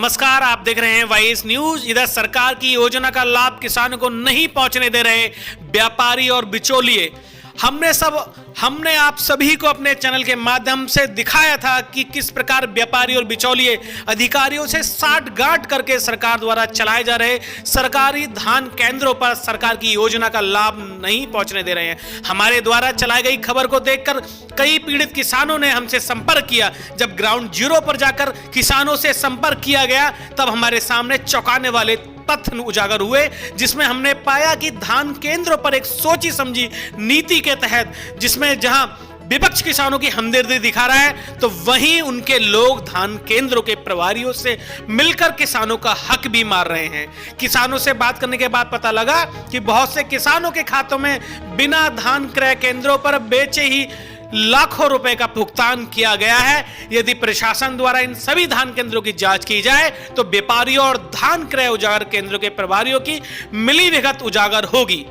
नमस्कार, आप देख रहे हैं वाइस न्यूज। इधर सरकार की योजना का लाभ किसानों को नहीं पहुंचने दे रहे व्यापारी और बिचौलिए। हमने आप सभी को अपने चैनल के माध्यम से दिखाया था कि किस प्रकार व्यापारी और बिचौलिए अधिकारियों से साठगांठ करके सरकार द्वारा चलाए जा रहे सरकारी धान केंद्रों पर सरकार की योजना का लाभ नहीं पहुंचने दे रहे हैं। हमारे द्वारा चलाई गई खबर को देखकर कई पीड़ित किसानों ने हमसे संपर्क किया। जब ग्राउंड जीरो पर जाकर किसानों से संपर्क किया गया तब हमारे सामने चौंकाने वाले तथ्य उजागर हुए, जिसमें हमने पाया कि धान केंद्रों पर एक सोची समझी नीति के तहत जिसमें जहां विपक्ष किसानों की हमदर्दी दिखा रहा है तो वहीं उनके लोग धान केंद्रों के प्रभारियों से मिलकर किसानों का हक भी मार रहे हैं। किसानों से बात करने के बाद पता लगा कि बहुत से किसानों के खातों में बिना धान क्रय केंद्रों पर बेचे ही लाखों रुपए का भुगतान किया गया है। यदि प्रशासन द्वारा इन सभी धान केंद्रों की जांच की जाए तो व्यापारियों और धान क्रय उजागर केंद्रों के प्रभारियों की मिलीभगत उजागर होगी।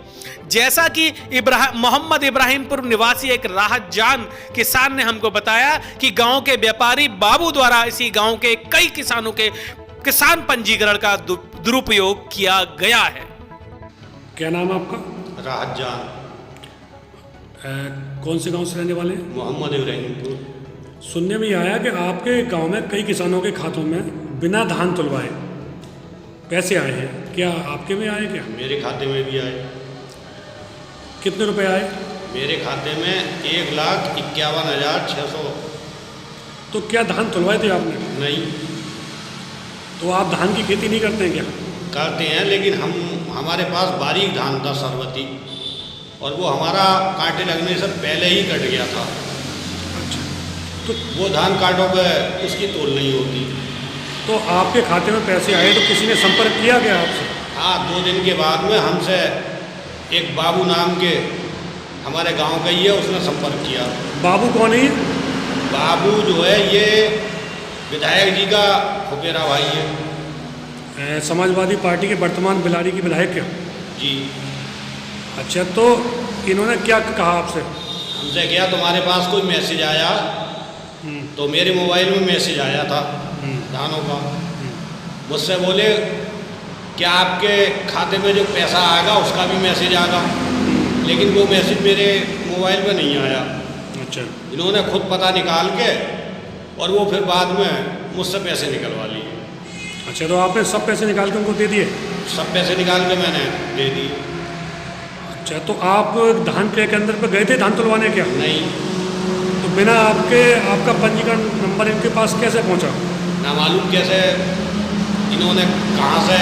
जैसा कि मोहम्मद इब्राहिमपुर निवासी एक राहत जान किसान ने हमको बताया कि गांव के व्यापारी बाबू द्वारा इसी गांव के कई किसानों के किसान पंजीकरण का दुरुपयोग किया गया है। क्या नाम है आपका? राहत जान। कौन से गांव से रहने वाले हैं? मोहम्मद इब्राहिमपुर। सुनने में आया कि आपके गांव में कई किसानों के खातों में बिना धान तुलवाए पैसे आए हैं। क्या आपके में आए? क्या मेरे खाते में भी आए। कितने रुपए आए? मेरे खाते में 1,51,600। तो क्या धान तुलवाए थे आपने? नहीं। तो आप धान की खेती नहीं करते हैं क्या? करते हैं, लेकिन हमारे पास बारीक धान था सरबती, और वो हमारा कांटे लगने से पहले ही कट गया था। अच्छा, तो वो धान कांटों पे उसकी तोल नहीं होती। तो आपके खाते में पैसे आए तो किसी ने संपर्क किया क्या आपसे? हाँ, 2 दिन के बाद में हमसे एक बाबू नाम के हमारे गांव का ही है, उसने संपर्क किया। बाबू कौन है? बाबू जो है ये विधायक जी का फुफेरा भाई है। समाजवादी पार्टी के वर्तमान बिलारी की विधायक है जी। अच्छा, तो इन्होंने क्या कहा आपसे? हमसे क्या, तुम्हारे पास कोई मैसेज आया? तो मेरे मोबाइल में मैसेज आया था धानों का। मुझसे बोले क्या आपके खाते में जो पैसा आएगा उसका भी मैसेज आएगा, लेकिन वो मैसेज मेरे मोबाइल में नहीं आया। अच्छा, इन्होंने खुद पता निकाल के और वो फिर बाद में मुझसे पैसे निकलवा लिए। अच्छा, तो आपने सब पैसे निकाल के उनको दे दिए? सब पैसे निकाल के मैंने दे दिए। अच्छा, तो आप धान क्रय केंद्र पर गए थे धान तुलवाने? क्या नहीं। तो बिना आपका पंजीकरण नंबर इनके पास कैसे पहुंचा? ना मालूम कैसे इन्होंने कहाँ से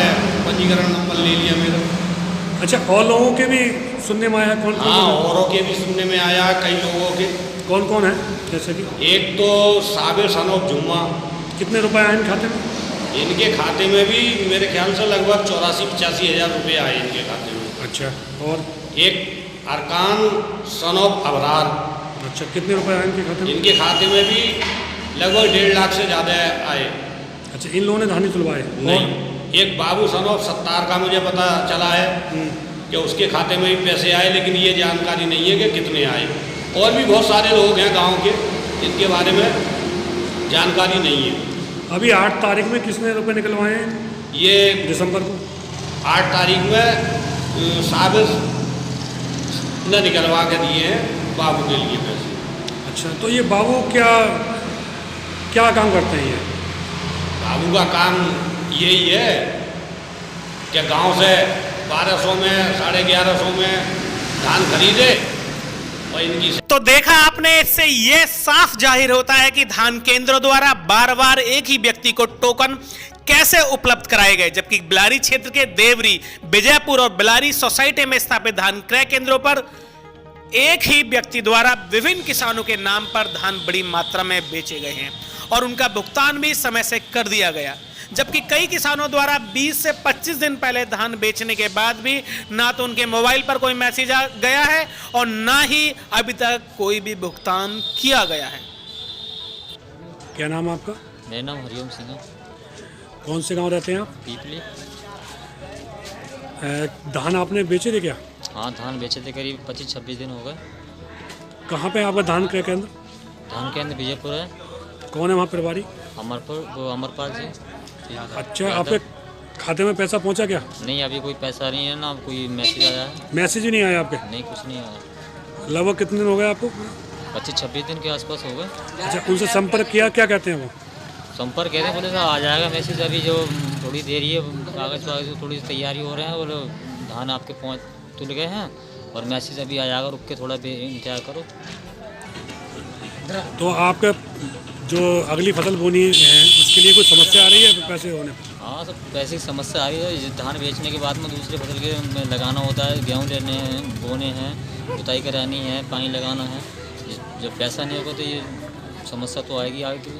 पंजीकरण नंबर ले लिया मेरा। अच्छा, और लोगों के भी सुनने में आया? कौन? हाँ, औरों के भी सुनने में आया, कई लोगों के। कौन कौन है? जैसे कि एक तो साबिर सनोफ जुम्मा। कितने रुपए आए इन खाते में? इनके खाते में भी मेरे ख्याल से लगभग 84-85 हज़ार रुपये आए इनके खाते में। अच्छा, और एक अरकान सनोफ अबरार। अच्छा, कितने रुपए आए इनके खाते में? इनके खाते में भी लगभग 1.5 लाख से ज़्यादा आए। अच्छा, इन लोगों ने धान नहीं तुलवाए? नहीं। एक बाबू सनोफ सत्तार का मुझे पता चला है कि उसके खाते में भी पैसे आए, लेकिन ये जानकारी नहीं है कि कितने आए। और भी बहुत सारे लोग हैं गांव के, इनके बारे में जानकारी नहीं है। अभी 8 तारीख में किसने रुपए निकलवाए हैं? ये दिसंबर को 8 तारीख में साबिर ने निकलवा के दिए हैं बाबू के लिए पैसे। अच्छा, तो ये बाबू क्या काम करते हैं? ये बाबू का काम यही है कि गांव से 1200 में 1150 में धान खरीदे और इनकी। तो देखा आपने, इससे यह साफ जाहिर होता है कि धान केंद्रों द्वारा बार बार एक ही व्यक्ति को टोकन कैसे उपलब्ध कराए गए, जबकि बिलारी क्षेत्र के देवरी, विजयपुर और बिलारी सोसाइटी में स्थापित धान क्रय केंद्रों पर एक ही व्यक्ति द्वारा विभिन्न किसानों के नाम पर धान बड़ी मात्रा में बेचे गए हैं और उनका भुगतान भी समय से कर दिया गया, जबकि कई किसानों द्वारा 20 से 25 दिन पहले धान बेचने के बाद भी ना तो उनके मोबाइल पर कोई मैसेज आ गया है और ना ही अभी तक कोई भी भुगतान किया गया है। क्या नाम है आपका? मेरा नाम हरिओम सिंह है। कौन से गांव रहते हैं आप? पीपली। धान आपने बेचे थे क्या? हाँ, धान बेचे थे, करीब 25-26 दिन हो गए। कहाँ पे आपका धान क्रय केंद्र? धान केंद्र विजयपुर है। कौन है वहाँ प्रभारी? अमरपुर, वो अमरपाल जी। से यहाँ अच्छा, आपके खाते में पैसा पहुंचा क्या? नहीं, अभी कोई पैसा नहीं है ना, कोई मैसेज आया है। मैसेज ही नहीं आया आपके? नहीं, कुछ नहीं आया। लगभग कितने दिन हो गए आपको? 25-26 दिन के आसपास हो गए। अच्छा, उनसे संपर्क किया, क्या कहते हैं वो? संपर्क कह रहे हैं, बोले साहब आ जाएगा मैसेज, अभी जो थोड़ी देर ही है, कागज़ वागज थोड़ी तैयारी हो रहे हैं, बोले धान आपके पहुँच तुल गए हैं और मैसेज अभी आ जाएगा, रुक के थोड़ा इंतजार करो। तो आपका जो अगली फसल बोनी है उसके लिए कोई समस्या आ रही है पैसे होने पर? हाँ, सब पैसे की समस्या आ रही है। धान बेचने के बाद में दूसरे फसल के में लगाना होता है, गेहूँ लेने हैं, बोने हैं, जुताई करानी है, पानी लगाना है। जब पैसा नहीं होगा तो ये समस्या तो आएगी आगे।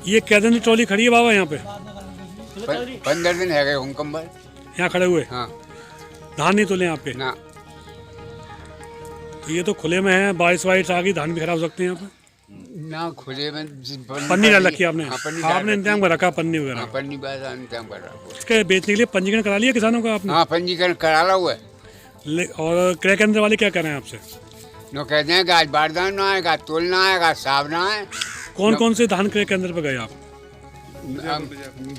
ये क्या दिन की ट्रॉली खड़ी है बाबा यहाँ पे? 15 दिन है गए हुकम्बर। यहाँ खड़े हुए? हाँ धान नहीं तोले आपके? ना, तो ये तो खुले में है, बारिश वारिश आ गई, धान भी खराब हो सकते हैं यहाँ पे। ना खुले में पन्नी डाल रखी है आपने? हाँ, पन्नी डाल आपने इंतजाम कर रखा पन्नी हाँ, वगैरह? पन्नी बात इंतजाम कर रहा हूँ। इसके बेचने के लिए पंजीकरण करा लिया किसानों का आपने? हाँ, पंजीकरण करा ला हुआ है। और क्रय केंद्र वाले क्या कर रहे हैं आपसे? नो कहते हैं कि आज बारदान ना आएगा, तोलना आएगा, सावना है। कौन कौन से धान क्रय केंद्र पे गए आप?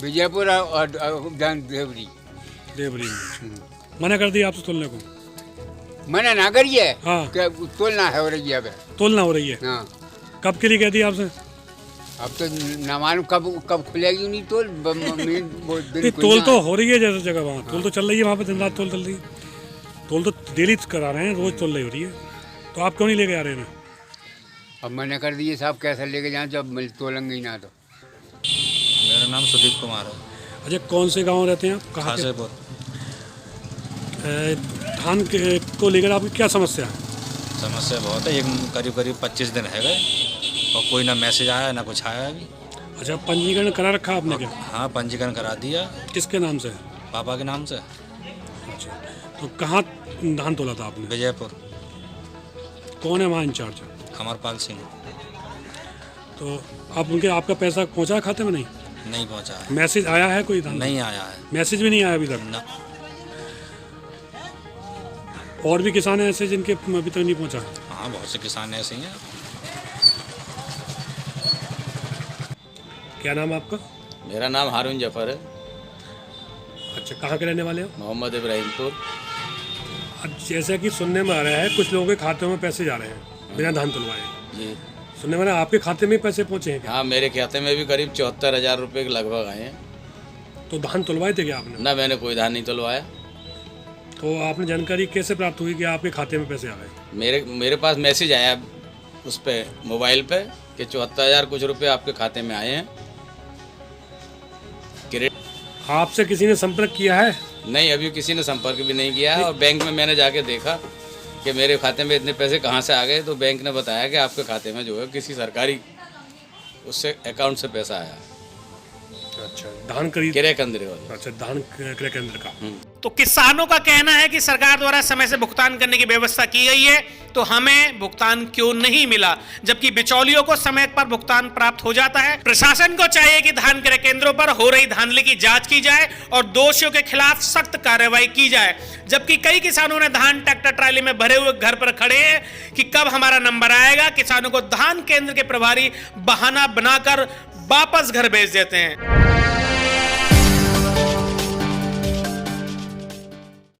विजयपुर और देवरी। देवरी में मना कर दिया आपसे तोलने को? मना ना करिए हाँ। कि तोलना है हो रही है। तोलना हो रही है? हाँ, कब के लिए कह दिया आपसे? अब तो न मालूम कब खुलेगी नहीं तोल। नहीं, तोल तो हो रही है जैसे जगह वहाँ, तोल तो चल रही है वहाँ पे, दिन रात तोल चल रही है। तोल तो डेली करा रहे हैं, रोज तोल रही हो रही है, तो आप क्यों नहीं लेके आ रहे हैं? अब मैंने कर दिए साहब, कैसे लेके जाए जब तोलेंगे ही ना तो। मेरा नाम सुदीप कुमार है। अच्छा, कौन से गांव रहते हैं आप? कहाँ के? खासेपुर। धान को लेकर आपकी क्या समस्या है? समस्या बहुत है, ये करीब 25 दिन है गए और कोई ना मैसेज आया ना कुछ आया अभी। अच्छा, पंजीकरण करा रखा आपने क्या? हाँ, पंजीकरण करा दिया। किसके नाम से? पापा के नाम से। अच्छा, तो कहाँ धान तोला था आपने? विजयपुर। कौन है वहाँ इंचार्ज? अमरपाल सिंह। तो आप आपका पैसा पहुँचा खाते में? नहीं नहीं पहुँचा है। मैसेज आया है कोई? धान नहीं आया है मैसेज भी नहीं आया अभी तक ना। और भी किसान हैं ऐसे जिनके अभी तक नहीं पहुँचा? हाँ, बहुत से किसान ऐसे ही हैं। क्या नाम है आपका? मेरा नाम हारून जफर है, अच्छा, कहाँ के रहने वाले हो? मोहम्मद इब्राहिमपुर। अब जैसा कि सुनने में आ रहा है कुछ लोगों के खाते में पैसे जा रहे हैं बिना धान तुलवाए। जी सुनने में आ रहा है आपके खाते में पैसे पहुँचे हैं क्या? हाँ, मेरे खाते में भी करीब 74,000 रुपये के लगभग आए हैं। तो धान तुलवाए थे क्या आपने? ना, मैंने कोई धान नहीं तुलवाया। तो आपने जानकारी कैसे प्राप्त हुई कि आपके खाते में पैसे आ गए? मेरे पास मैसेज आया उस पर मोबाइल पे कि 74,000 कुछ रुपये आपके खाते में आए हैं। आपसे किसी ने संपर्क किया है? नहीं, अभी किसी ने संपर्क भी नहीं किया है। और बैंक में मैंने जाके देखा कि मेरे खाते में इतने पैसे कहाँ से आ गए, तो बैंक ने बताया कि आपके खाते में जो है किसी सरकारी उससे अकाउंट से पैसा आया। अच्छा, धान खरीद क्रय केंद्र वाला। अच्छा, धान क्रय केंद्र का। तो किसानों का कहना है कि सरकार द्वारा समय से भुगतान करने की व्यवस्था की गई है, तो हमें भुगतान क्यों नहीं मिला, जबकि बिचौलियों को समय पर भुगतान प्राप्त हो जाता है। प्रशासन को चाहिए कि धान क्रय केंद्रों पर हो रही धांधली की जांच की जाए और दोषियों के खिलाफ सख्त कार्रवाई की जाए। जबकि कई किसानों ने धान ट्रैक्टर ट्राली में भरे हुए घर पर खड़े हैं कि कब हमारा नंबर आएगा। किसानों को धान केंद्र के प्रभारी बहाना बनाकर वापस घर भेज देते हैं।